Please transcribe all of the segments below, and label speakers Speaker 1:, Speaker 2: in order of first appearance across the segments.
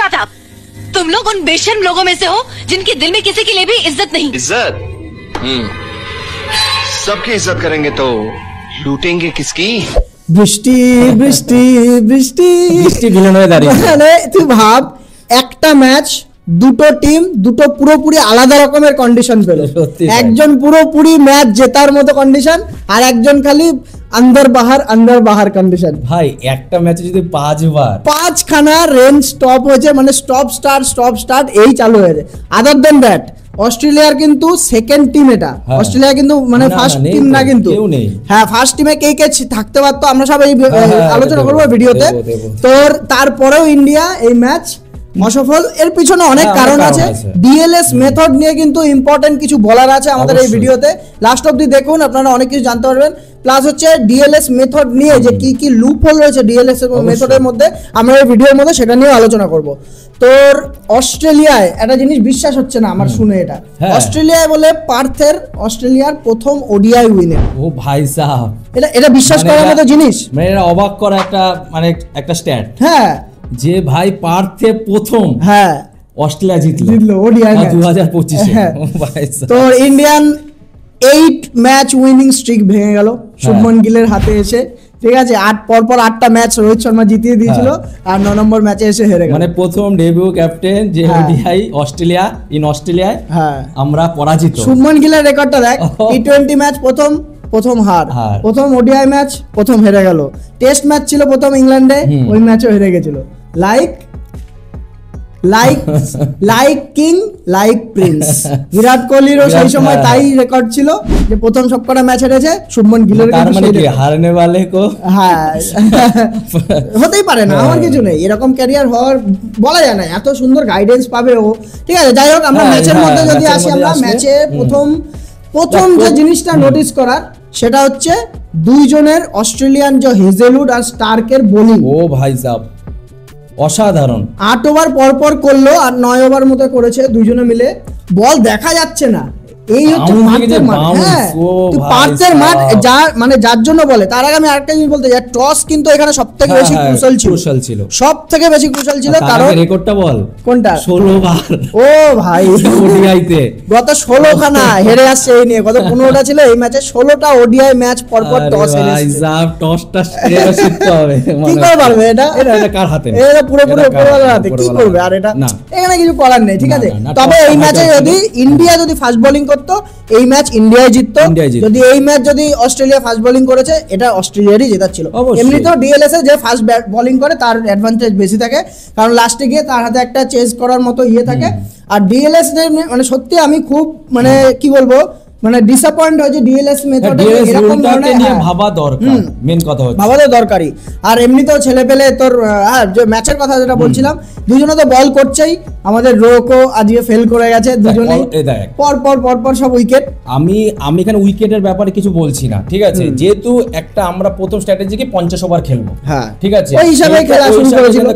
Speaker 1: Shut up. तुम लोग उन बेशर्म लोगों में से हो जिनके दिल में किसी के लिए भी इज्जत नहीं।
Speaker 2: इज्जत? सबकी इज्जत करेंगे तो लूटेंगे किसकी?
Speaker 3: বৃষ্টি বৃষ্টি বৃষ্টি
Speaker 4: বৃষ্টি ভিলেন হয়ে দাঁড়িয়ে।
Speaker 3: মানে তুই ভাব একটা ম্যাচ দুটো টিম দুটো পুরোপুরি আলাদা রকমের কন্ডিশন পেল।
Speaker 4: সত্যি তাই।
Speaker 3: একজন পুরোপুরি ম্যাচ জেতার মতো কন্ডিশন আর একজন খালি আন্দার বাহার কন্ডিশন।
Speaker 4: ভাই একটা ম্যাচে যদি 5 বার
Speaker 3: 5খানা রেন স্টপ হয়েছে, মানে স্টপ স্টার্ট এই চালু হয়েছে। আদার দেন দ্যাট অস্ট্রেলিয়ার কিন্তু সেকেন্ড টিম এটা, অস্ট্রেলিয়া কিন্তু মানে ফার্স্ট টিম না কিন্তু। হ্যাঁ ফার্স্ট টিমে কে কে থাকতে পারতো আমরা সব এই আলোচনা করবো ভিডিওতে। তোর তারপরেও ইন্ডিয়া এই ম্যাচ অসফল। এর পিছনে অনেক কারণ আছে। ডিএলএস মেথড নিয়ে কিন্তু ইম্পর্টেন্ট কিছু বলার আছে আমাদের এই ভিডিওতে, লাস্ট অবধি দেখুন, আপনারা অনেক কিছু জানতে পারবেন। প্লাস হচ্ছে ডিএলএস মেথড নিয়ে যে কি কি লুপ হোল রয়েছে ডিএলএস মেথডের মধ্যে আমরা এই ভিডিওর মধ্যে সেটা নিয়ে আলোচনা করব। তোর অস্ট্রেলিয়ায় একটা জিনিস বিশ্বাস হচ্ছে না আমার শুনে, এটা অস্ট্রেলিয়ায় বলে পার্থের অস্ট্রেলিয়ার প্রথম ওডিআই উইনার।
Speaker 4: ও ভাই সাহেব,
Speaker 3: এটা বিশ্বাস করার মতো জিনিস,
Speaker 4: মানে এটা অবাক করা একটা স্ট্যাট।
Speaker 3: হ্যাঁ
Speaker 4: যে ভাই পার্থে প্রথম
Speaker 3: হ্যাঁ
Speaker 4: অস্ট্রেলিয়া জিতলো
Speaker 3: ওডিআই
Speaker 4: 2025 এ।
Speaker 3: হ্যাঁ।
Speaker 4: ও ভাই সাহেব,
Speaker 3: তো ইন্ডিয়ান 8 ম্যাচ উইনিং স্ট্রিক ভেঙে গেল শুভমন গিলের হাতে এসে, ঠিক আছে। পরপর 8টা ম্যাচ রোহিত শর্মা জিতিয়ে দিয়েছিল আর 9 নম্বর ম্যাচে এসে হেরে গেল।
Speaker 4: মানে প্রথম ডেবিউ ক্যাপ্টেন যে ওডিআই অস্ট্রেলিয়ায় আমরা পরাজিত।
Speaker 3: শুভমন গিলের রেকর্ডটা দেখ, টি20 ম্যাচ প্রথম হার, প্রথম ওডিআই ম্যাচ প্রথম হেরে গেল, টেস্ট ম্যাচ ছিল প্রথম ইংল্যান্ডে, ওই ম্যাচও হেরে গেছিল। Like king like prince. Virat কোহলিরও সেই সময় তাই রেকর্ড ছিল যে প্রথম সবকটা ম্যাচ হেরেছে, শুভমন গিলের
Speaker 4: তার মানে কি হারনে वाले को
Speaker 3: হ্যাঁ হতেই পারে না, আমার কিছু নেই, এরকম ক্যারিয়ার হওয়ার বলা যায় না, এত সুন্দর গাইডেন্স পাবে ও, ঠিক আছে। যাই হোক আমরা ম্যাচের মধ্যে যদি আসি, আমরা ম্যাচে প্রথম যে জিনিসটা নোটিস করার সেটা হচ্ছে দুইজনের অস্ট্রেলিয়ান যে হেজেলউড আর স্টার্কের বোলিং।
Speaker 4: ও ভাই সাহেব অসাধারণ।
Speaker 3: 8 ওভার পর করলো আর 9 ওভার মতো করেছে দুইজনে মিলে, বল দেখা যাচ্ছে না। এই হচ্ছে পার্থের মাঠ। হ্যাঁ পার্থের মাঠ যার জন্য বলে। তার আগে আমি আরেকটা জিনিস বলতে চাই, টস কিন্তু এখানে সবথেকে বেশি ক্রুশাল ছিল, সবথেকে বেশি ক্রুশাল ছিল। কারণ
Speaker 4: রেকর্ডটা বল কোনটা? 16 বার।
Speaker 3: ও ভাই
Speaker 4: ওডিআইতে
Speaker 3: গত 16খানা হেরে আসছে এই নিয়ে, গত 15টা ছিল, এই ম্যাচে 16টা ওডিআই ম্যাচ পরপর টস হেরে আসছে।
Speaker 4: ভাই টসটা শিখতে হবে।
Speaker 3: কি করে পারবে এটা?
Speaker 4: এটা কার হাতে?
Speaker 3: এটা পুরোপুরি উপরওয়ালার হাতে। কি করবে আর এটা? এখানে কিছু করার নেই, ঠিক আছে। তবে এই ম্যাচে যদি ইন্ডিয়া যদি ফাস্ট বোলিং করতো এই ম্যাচ ইন্ডিয়ায় জিততো। যদি এই ম্যাচ যদি অস্ট্রেলিয়া ফাস্ট বোলিং করেছে এটা অস্ট্রেলিয়ারই জেতার ছিল। এমনিতেও ডিএলএস এ যে ফাস্ট বোলিং করে তার অ্যাডভান্টেজ বেশি থাকে, কারণ লাস্টে গিয়ে তার হাতে একটা চেজ করার মতো থাকে। আর ডিএলএস মানে সত্যি আমি খুব মানে কি বলবো, মানে ডিসঅ্যাপয়েন্ট হয়েছে ডিএলএস মেথডে। এরকম ধরনের
Speaker 4: ভাবা দরকার, মেন কথা হচ্ছে
Speaker 3: ভাবা তো দরকারই। আর এমনিতেও ছেলে পেলে তোর যে ম্যাচের কথা যেটা বলছিলাম, দুজনে তো বল করছেই। আমাদের রোকো আজকে ফেল করে গেছে দুজনেই, পর সব উইকেট।
Speaker 4: আমি এখানে উইকেটের ব্যাপারে কিছু বলছি না, ঠিক আছে। যেহেতু একটা আমরা প্রথম স্ট্র্যাটেজিকে 50 ওভার খেলবো,
Speaker 3: হ্যাঁ
Speaker 4: ঠিক আছে,
Speaker 3: ওই হিসাবে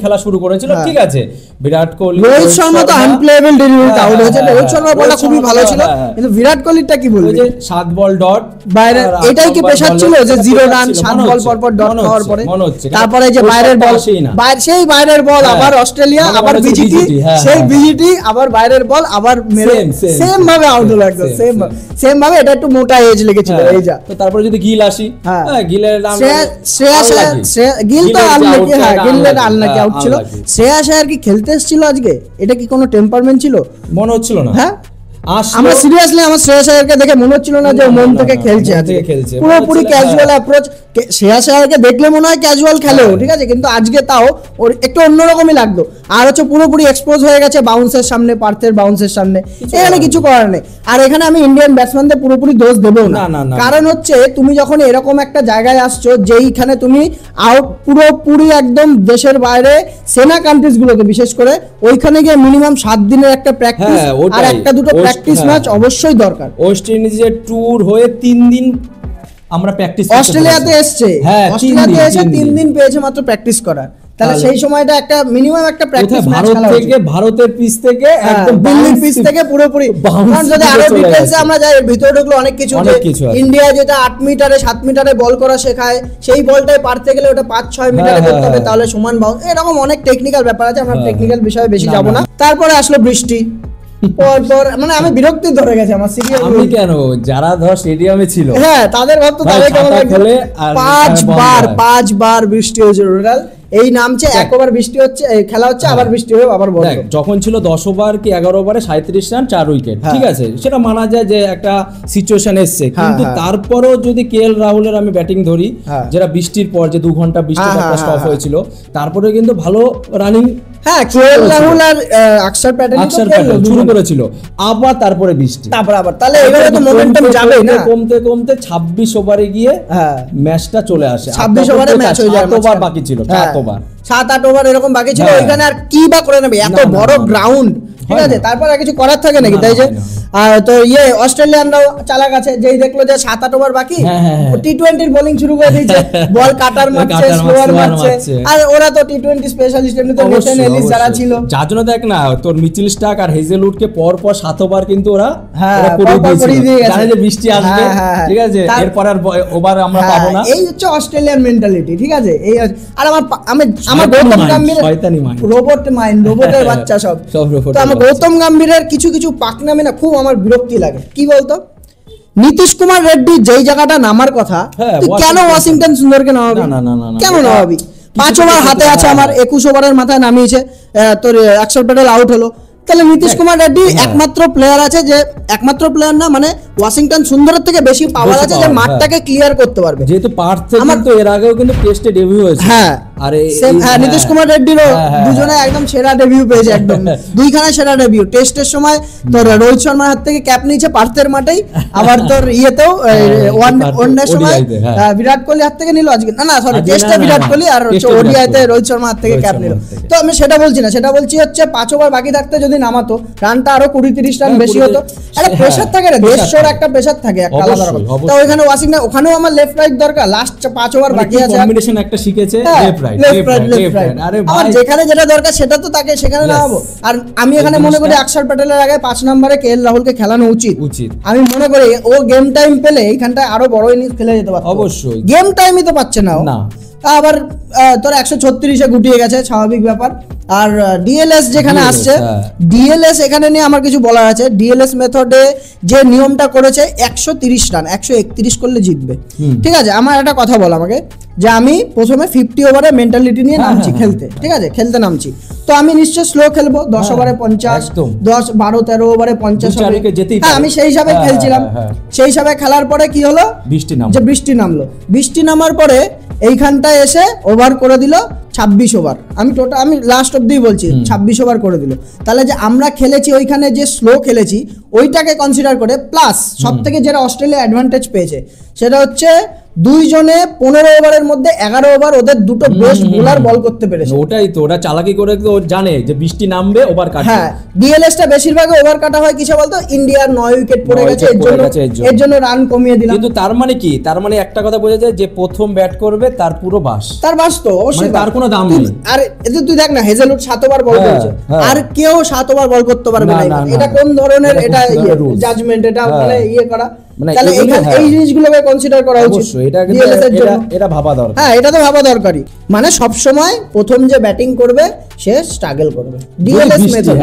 Speaker 4: খেলা শুরু করেছিল, ঠিক আছে। বিরাট কোহলি,
Speaker 3: রোহিত শর্মা তো আনপ্লেয়েবল ডেলিভারিতে আউট হয়েছে। রোহিত শর্মার বলটা খুবই ভালো ছিল, কিন্তু বিরাট কোহলিটা কি বলবো,
Speaker 4: 7 বল ডট
Speaker 3: বাইরে। এটাই কি প্রেসার ছিল যে 0 রান 7 বল পর ডট খাওয়ার পরে? তারপরে যে বাইরের বল, সেই বাইরের বল আবার অস্ট্রেলিয়া, আবার বিজিটি, সেই বিজিটি আবার বাইরের বল আবার মেরে সেম ভাবে আউট হলো, একদম সেম ভাবে। এটা একটু মোটা এজ লেগেছিল এই যা।
Speaker 4: তো তারপরে যদি গিল আসি, গিলের নাম
Speaker 3: গিল তো গিলের আনলাকি আউট ছিল। শ্রেয়াস আয়ার কি খেলতে এসেছিল আজকে? এটা কি কোনো টেম্পারমেন্ট ছিল? মনে হচ্ছিল না। হ্যাঁ আমরা সিরিয়াসলি আমার শ্রেয়াস আয়ারকে দেখে মনে হচ্ছিল না যে মন থেকে খেলছে, পুরোপুরি ক্যাজুয়াল অ্যাপ্রোচ। শ্রেয়াস আয়ারকে দেখলে মনে হয় ক্যাজুয়াল খেলেও, ঠিক আছে, কিন্তু আজকে তাও ওর একটু অন্যরকমই লাগলো। আর হচ্ছে পুরোপুরি এক্সপোজ হয়ে গেছে বাউন্সের সামনে, পার্থের বাউন্সের সামনে, এখানে কিছু করার নেই। আর এখানে আমি ইন্ডিয়ান ব্যাটসম্যানদের পুরোপুরি দোষ দেবও না, কারণ হচ্ছে তুমি যখন এরকম একটা জায়গায় আসছো যেইখানে তুমি আউট পুরোপুরি একদম দেশের বাইরে সেনা কান্ট্রিজ গুলোতে বিশেষ করে ওইখানে গিয়ে মিনিমাম 7 দিনের একটা প্র্যাকটিস আর একটা দুটো প্র্যাকটিস ম্যাচ অবশ্যই দরকার।
Speaker 4: ওয়েস্ট ইন্ডিজের ট্যুর হয়ে 3 দিন আমরা প্র্যাকটিস
Speaker 3: অস্ট্রেলিয়াতে এসছে, অস্ট্রেলিয়াতে এসে 3 দিন পেয়েছে মাত্র প্র্যাকটিস করার। তাহলে সেই সময়টা একটা মিনিমাম একটা প্র্যাকটিস ম্যাচ খেলা উচিত।
Speaker 4: ভারতের পিচ থেকে একদম
Speaker 3: দিল্লির পিচ থেকে পুরোপুরি, কারণ যদি আরো ডিটেইলসে আমরা যাই ভিতরে ঢুকলে অনেক কিছু, ইন্ডিয়া যেটা 8 মিটারে 7 মিটারে বল করা শেখায়, সেই বলটাই পারতে গেলে ওটা 5-6 মিটারে করতে হবে, তাহলে সমান বাউন্স, এরকম অনেক টেকনিক্যাল ব্যাপার আছে, আমরা টেকনিক্যাল বিষয়ে বেশি যাব না। তারপরে আসলো বৃষ্টি, পর মানে আমি বিরক্তি ধরে গেছে আমার সিরিয়াল।
Speaker 4: আমি কেন, যারা ধর স্টেডিয়ামে ছিল
Speaker 3: হ্যাঁ তাদের ভাবতো তাদের কেমন লাগে, 5 বার বৃষ্টি হয়েছে টোটাল, এই নামছে একবার বৃষ্টি হচ্ছে, খেলা হচ্ছে, আবার বৃষ্টি হবে, আবার বল।
Speaker 4: যখন ছিল 10 ওভার কি 11 ওভারে 37 রান 4 উইকেট, ঠিক আছে, সেটা মানা যায় যে একটা সিচুয়েশন এসছে, কিন্তু তারপরেও যদি কেএল রাহুলের আমি ব্যাটিং ধরি, যেটা বৃষ্টির পর যে 2 ঘন্টা বৃষ্টির একটা স্টপ হয়েছিল, তারপরে কিন্তু ভালো রানিং,
Speaker 3: হ্যাঁ কেএল রাহুল আর অক্ষর প্যাটেল
Speaker 4: শুরু করেছিল, আবার তারপরে বৃষ্টি,
Speaker 3: আবার তাহলে এবারে তো মোমেন্টাম যাবে না,
Speaker 4: কমতে কমতে 26 ওভারে গিয়ে ম্যাচটা চলে আসে।
Speaker 3: 26 ওভারে ম্যাচ হয়ে যায়,
Speaker 4: 7 ওভার বাকি ছিল,
Speaker 3: 7-8 ওভার এরকম বাকি ছিল, ওইখানে আর কি বা করে নেবে, এত বড় গ্রাউন্ড, ঠিক আছে, তারপর আর কিছু করার থাকে নাকি, তাই যে তো অস্ট্রেলিয়ানরাও চালাক আছে, যেই দেখলো যে 7-8 ওভার বাকি, টি20 বোলিং শুরু করে দিয়েছে, বল কাটার মারছে, স্লোয়ার মারছে, আর ওরা তো টি20 স্পেশালিস্ট, এমনি তো নেশন এলিস যারা ছিল, যার
Speaker 4: জন্য দেখ না তোর মিচেল স্টার্ক আর হেজেলউডকে পর 7 ওভার কিন্তু ওরা
Speaker 3: করে দিয়ে গেছে,
Speaker 4: জানে যে বৃষ্টি আসবে, ঠিক আছে, এরপর আর ওভার আমরা পাবো না,
Speaker 3: এই হচ্ছে অস্ট্রেলিয়ান মেন্টালিটি, ঠিক আছে, এই। আর আমার গৌতম গম্ভীর রোবটের বাচ্চা সব, তো আমার গৌতম গম্ভীরের কিছু কিছু পাকনামে না খুব আমার বিরক্তি লাগে। কি বলতো, নীতিশ কুমার রেড্ডি যেই জায়গাটা নামার কথা, কেন ওয়াশিংটন সুন্দরকে নামাবি, কেন নামাবি? 5 ওভার হাতে আছে আমার, 21 ওভারের মাথায় নামিয়েছে, তোর অক্ষর প্যাটেল আউট হলো, তাহলে নীতিশ কুমার রেড্ডি একমাত্র প্লেয়ার আছে, যে একমাত্র প্লেয়ার না, মানে ওয়াশিংটন সুন্দরের থেকে বেশি পাওয়ার আছে, যে মাঠটাকে ক্লিয়ার করতে পারবে,
Speaker 4: যেহেতু পার্থ কিন্তু এর আগেও কিন্তু টেস্টে ডেবিউ হয়েছে,
Speaker 3: আরে নীতিশ কুমার রেড্ডিরও দুজনে একদম সেরা ডেবিউ পেয়েছে, একদম দুইখানে সেরা ডেবিউ। টেস্টের সময় তোর রোহিত শর্মার হাত থেকে ক্যাপ নিয়েছে পার্থের মাঠেই, আবার তোর ইয়েতেও ওয়ানডের সময় বিরাট কোহলি হাত থেকে নিল, আজকে না সরি টেস্টে বিরাট কোহলি, আর ওডিআইতে রোহিত শর্মার হাত থেকে ক্যাপ নিল। তো আমি সেটা বলছি না, সেটা বলছি হচ্ছে 5 ওভার বাকি থাকতে যদি নামাতো, রানটা আরো 20-30 রান বেশি হতো, একটা প্রেসার থাকে রে, দেশর একটা প্রেসার থাকে, একটা আলাদা রকম। তো ওইখানে ওয়াশিংটন, ওখানেও আমার লেফট রাইট দরকার, লাস্ট 5 ওভার বাকি আছে,
Speaker 4: কম্বিনেশন একটা শিখেছে, লেফট রাইট,
Speaker 3: আরে ভাই যেখানে যেটা দরকার সেটা তো তাকে সেখানে নামাবো। আর আমি এখানে মনে করি অক্ষর প্যাটেলের আগে 5 নম্বরে কেএল রাহুলকে খেলানো উচিত, আমি মনে করি ও গেম টাইম পেলে এইখানটায় আরো বড় ইনিংস খেলে যেতে পারতো, অবশ্যই গেম টাইমই তো পাচ্ছে না না, আবার তোর 136-এ গুটিয়ে গেছে, স্বাভাবিক ব্যাপার। আর ডিএলএস যেখানে আসছে, ডিএলএস এখানে নিয়ে আমার কিছু বলার আছে। ডিএলএস মেথডে যে নিয়মটা করেছে 130 রান, 131 করলে জিতবে, ঠিক আছে। আমার একটা কথা বল আমাকে, যে আমি প্রথমে 50 ওভারে মেন্টালিটি নিয়ে নামছি খেলতে, ঠিক আছে, খেলতে নামছি, তো আমি নিশ্চয় স্লো খেলবো, 10 ওভারে 50, 10, 12, 13 ওভারে 50, আমি সেই হিসাবে খেলছিলাম। সেই হিসাবে খেলার পরে কি হলো, বৃষ্টি নামলো, বৃষ্টি নামার পরে এইখানটায় এসে ওভার করে দিল 26 ওভার, আমি লাস্ট অব্দি বলছি 26 ওভার করে দিল। তাহলে যে আমরা খেলেছি ওইখানে যে স্লো খেলেছি ওইটাকে কনসিডার করে, প্লাস সব থেকে যেটা অস্ট্রেলিয়া অ্যাডভান্টেজ পেয়েছে সেটা হচ্ছে দুইজনে 15 ওভারের মধ্যে 11 ওভার ওদের দুটো বেস্ট বোলার বল করতে পেরেছে।
Speaker 4: ওটাই তো, ওরা চালাকি করে জানে যে বৃষ্টি নামবে, ওভার কাটবে।
Speaker 3: হ্যাঁ, ডিএলএসটা বেশিরভাগ ওভার কাটা হয় কিসে বলতো, ইন্ডিয়ার 9 উইকেট পড়ে গেছে, এর জন্য রান কমিয়ে দিলাম।
Speaker 4: কিন্তু তার মানে কি, তার মানে একটা কথা বোঝা যায় যে প্রথম ব্যাট করবে তার পুরো বাস,
Speaker 3: তার বাস তো অবশ্যই,
Speaker 4: তার কোনো দাম নেই।
Speaker 3: আর এতে তুই দেখ না, হেজেলউড 7 ওভার বল করেছে, আর কেউ 7 ওভার বল করতে পারবে না, এটা কোন ধরনের এটা জাজমেন্ট, এটা মানে ইয়ে করা, তাহলে এই জিনিসগুলোকে কনসিডার করা উচিত,
Speaker 4: এটা ভাবা দরকার।
Speaker 3: হ্যাঁ, এটা তো ভাবা দরকারই, মানে সব সময় প্রথম যে ব্যাটিং করবে সে স্ট্রাগল করবে, ডিএলএস মেথড,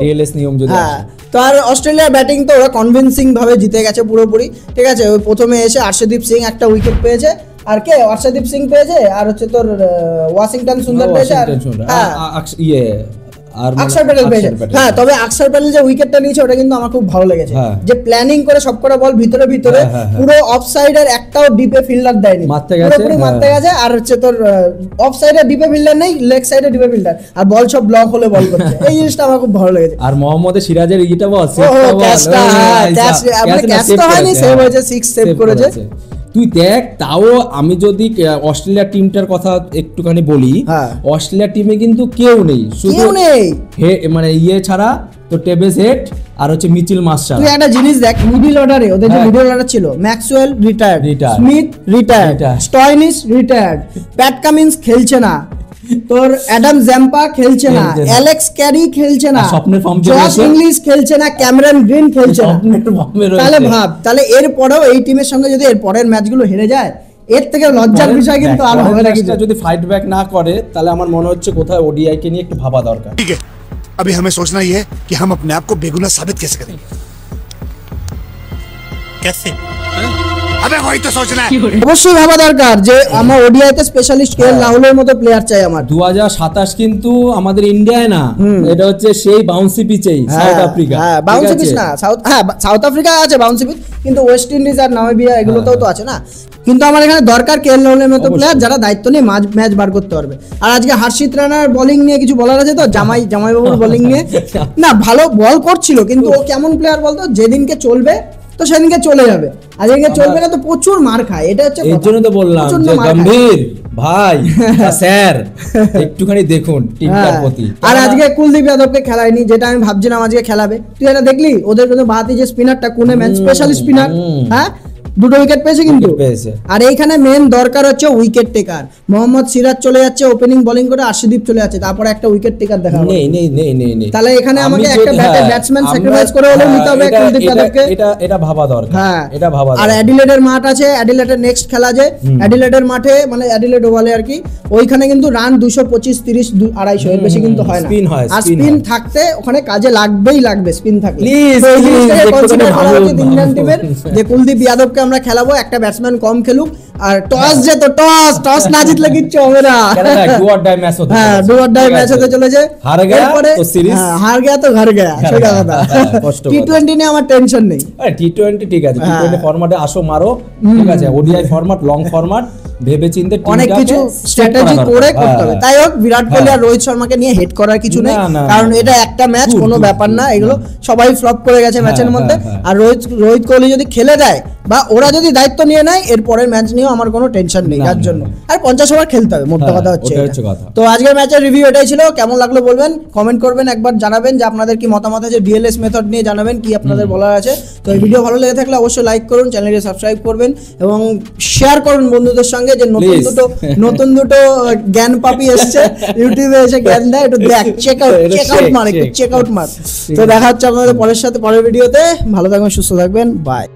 Speaker 4: ডিএলএস নিয়ম যদি।
Speaker 3: হ্যাঁ, তো আর অস্ট্রেলিয়ার ব্যাটিং তো ওরা কনভিন্সিং ভাবে জিতে গেছে পুরোপুরি, ঠিক আছে। ওই প্রথমে এসে আর্শদীপ সিং একটা উইকেট পেয়েছে, আর কে অর্শদীপ সিং পেয়েছে, আর হচ্ছে তোর ওয়াশিংটন সুন্দর পেয়েছে, আর অক্ষর প্যাটেল পেয়েছে। হ্যাঁ, তবে অক্ষর প্যাটেল যে উইকেটটা নিয়েছে ওটা কিন্তু আমার খুব ভালো লেগেছে, যে প্ল্যানিং করে সবকটা বল ভিতরে ভিতরে, পুরো অফ সাইডের একটাও ডিপে ফিল্ডার দেয়নি, পুরোপুরি মারতে গেছে। আর হচ্ছে তোর অফ সাইডে ডিপে ফিল্ডার নেই, লেগ সাইডে ডিপে ফিল্ডার, আর বল সব ব্লক হলে বল করছে, এই জিনিসটা আমার খুব ভালো লেগেছে।
Speaker 4: আর মোহাম্মদ সিরাজের ইটা বল,
Speaker 3: ক্যাচ তো হয়নি, সেভ হয়েছে, 6 সেভ করেছে।
Speaker 4: তুই দেখ, তাও আমি যদি অস্ট্রেলিয়া টিমটার কথা একটুখানি বলি, অস্ট্রেলিয়া টিমে কিন্তু কেউ নেই, শুধু মানে ইয়ে ছাড়া তো টেবেস হেড আর হচ্ছে মিচেল মার্শাল।
Speaker 3: তুই একটা জিনিস দেখ, মিডল অর্ডারে ওদের যে মিডল অর্ডার ছিল, Maxwell retired, Smith retired, Stoinis retired, Pat Cummins খেলছে না, তোর অ্যাডাম জ্যাম্পা খেলছে না, অ্যালেক্স ক্যারি খেলছে না, জশ ইংলিশ খেলছে না, ক্যামেরন গ্রিন খেলছে না। তাহলে ভাব, তাহলে এর পরেও এই টিমের সঙ্গে যদি এর পরের ম্যাচগুলো হেরে যায়, এর থেকে লজ্জার বিষয় কিন্তু আর হবে না।
Speaker 4: যদি ফাইট ব্যাক না করে তাহলে আমার মনে হচ্ছে কোথায় ওডিআই কে নিয়ে একটু ভাবা দরকার।
Speaker 5: ठीक है, अभी हमें सोचना ही है कि हम अपने आप को बेगुनाह साबित कैसे करेंगे। कैसे? अबे वही तो सोचना है।
Speaker 3: অবশ্যই ভাবা দরকার যে আমার ওডিআইতে স্পেশালিস্ট কেএল রাহুলের মতো প্লেয়ার চাই আমার।
Speaker 4: 2027 কিন্তু আমাদের ইন্ডিয়ায় না, এটা হচ্ছে সেই বাউন্সি পিচেই সাউথ আফ্রিকা।
Speaker 3: হ্যাঁ বাউন্সি পিচ না, সাউথ আফ্রিকা আছে বাউন্সি পিচ, কিন্তু ওয়েস্ট ইন্ডিজ আর নামিবিয়া এগুলোতেও তো আছে না। কিন্তু আমার এখানে দরকার কেএল রাহুলের মতো প্লেয়ার যারা দায়িত্ব নিয়ে ম্যাচ বার করতে পারবে। আর আজকে হর্ষিত রানার বোলিং নিয়ে কিছু বলার আছে তো, জামাইবাবুর বোলিং নিয়ে না, ভালো বল করছিল, কিন্তু ও কেমন প্লেয়ার বলতো, যেদিনকে চলবে তো সেদিনকে চলে যাবে, আর যেদিনকে চলবে না তো প্রচুর মার খায়। এটা হচ্ছে
Speaker 4: এর জন্য তো বললাম যে গম্ভীর ভাই স্যার একটুখানি দেখুন টিমটার প্রতি।
Speaker 3: আর আজকে কুলদীপ যাদবকে খেলায়নি, যেটা আমি ভাবছিলাম আজকে খেলাবে। তুই এটা দেখলি ওদের কিন্তু বাহাতি যে স্পিনারটা কোনে ম্যান স্পেশালিস্ট স্পিনার, হ্যাঁ 2টো উইকেট পেয়েছে কিন্তু। আর এইখানে মেন দরকার হচ্ছে উইকেট টেকার। মোহাম্মদ সিরাজ চলে যাচ্ছে ওপেনিং বোলিং করে, আশিদীপ চলে যাচ্ছে, তারপরে একটা উইকেট টেকার দেখা হবে।
Speaker 4: নেই
Speaker 3: তাহলে এখানে আমাকে একটা ব্যাটসম্যান স্যাক্রিফাইস করে হলেও নিতে হবে কুলদীপ যাদবকে।
Speaker 4: এটা ভাবা দরকার।
Speaker 3: হ্যাঁ
Speaker 4: এটা ভাবা দরকার।
Speaker 3: আর অ্যাডিলেডের মাঠ আছে, অ্যাডিলেডের নেক্সট খেলা যে অ্যাডিলেডের মাঠে মানে অ্যাডিলেড ওভালে আর কি, ওইখানে কিন্তু রান 225 30 250 এর বেশি কিন্তু হয় না। আর স্পিন থাকতে ওখানে কাজে লাগবে স্পিন থাকলে। ইন্ডিয়ান টিমের যে কুলদীপ যাদবকে আমরা খেলাবো, একটা ব্যাটসম্যান কম খেলুক, আর টস যেত টস না জিতলে কিচ্ছু হবে না।
Speaker 4: ডু অর ডাই ম্যাচ হতে,
Speaker 3: হ্যাঁ ডু অর ডাই ম্যাচ হতে চলেছে।
Speaker 4: হার গয়া তো সিরিজ,
Speaker 3: হার গয়া তো ঘর গয়া, সোজা কথা। টি20 নিয়ে আমার টেনশন নেই।
Speaker 4: আরে টি20 ঠিক আছে, টি20 ফরম্যাটে আসো মারো, ঠিক আছে। ওডিআই ফরম্যাট লং ফরম্যাট ভেবে চিন্তে
Speaker 3: অনেক কিছু স্ট্র্যাটেজি করে করতে হবে। তাই হোক, বিরাট কোহলি আর রোহিত শর্মাকে নিয়ে হেড করার কিছু নেই, কারণ এটা একটা ম্যাচ, কোনো ব্যাপার না। এগুলো সবাই ফ্লপ করে গেছে ম্যাচের মধ্যে। আর রোহিত কোহলি যদি খেলে দেয় বা ওরা যদি দায়িত্ব নিয়ে নেয়, এর পরের ম্যাচ নিয়েও আমার কোনো টেনশন নেই তার জন্য। আর 50 ওভার খেলতে হবে, মোট কথা হচ্ছে। তো আজকের ম্যাচের রিভিউ এটাই ছিল। কেমন লাগলো বলবেন, কমেন্ট করবেন, একবার জানাবেন যে আপনাদের কি মতামত আছে, ডিএলএস মেথড নিয়ে জানাবেন কি আপনাদের বলার আছে। তো এই ভিডিও ভালো লেগে থাকলে অবশ্যই লাইক করুন, চ্যানেলটি সাবস্ক্রাইব করবেন এবং শেয়ার করুন বন্ধুদের সঙ্গে, যে নতুন দুটো জ্ঞান পাপি এসছে ইউটিউবে, এসে জ্ঞান দেয়, একটু দেখ, চেক আউট মার। তো দেখা হচ্ছে আপনাদের পরের ভিডিওতে। ভালো থাকবেন, সুস্থ থাকবেন, বাই।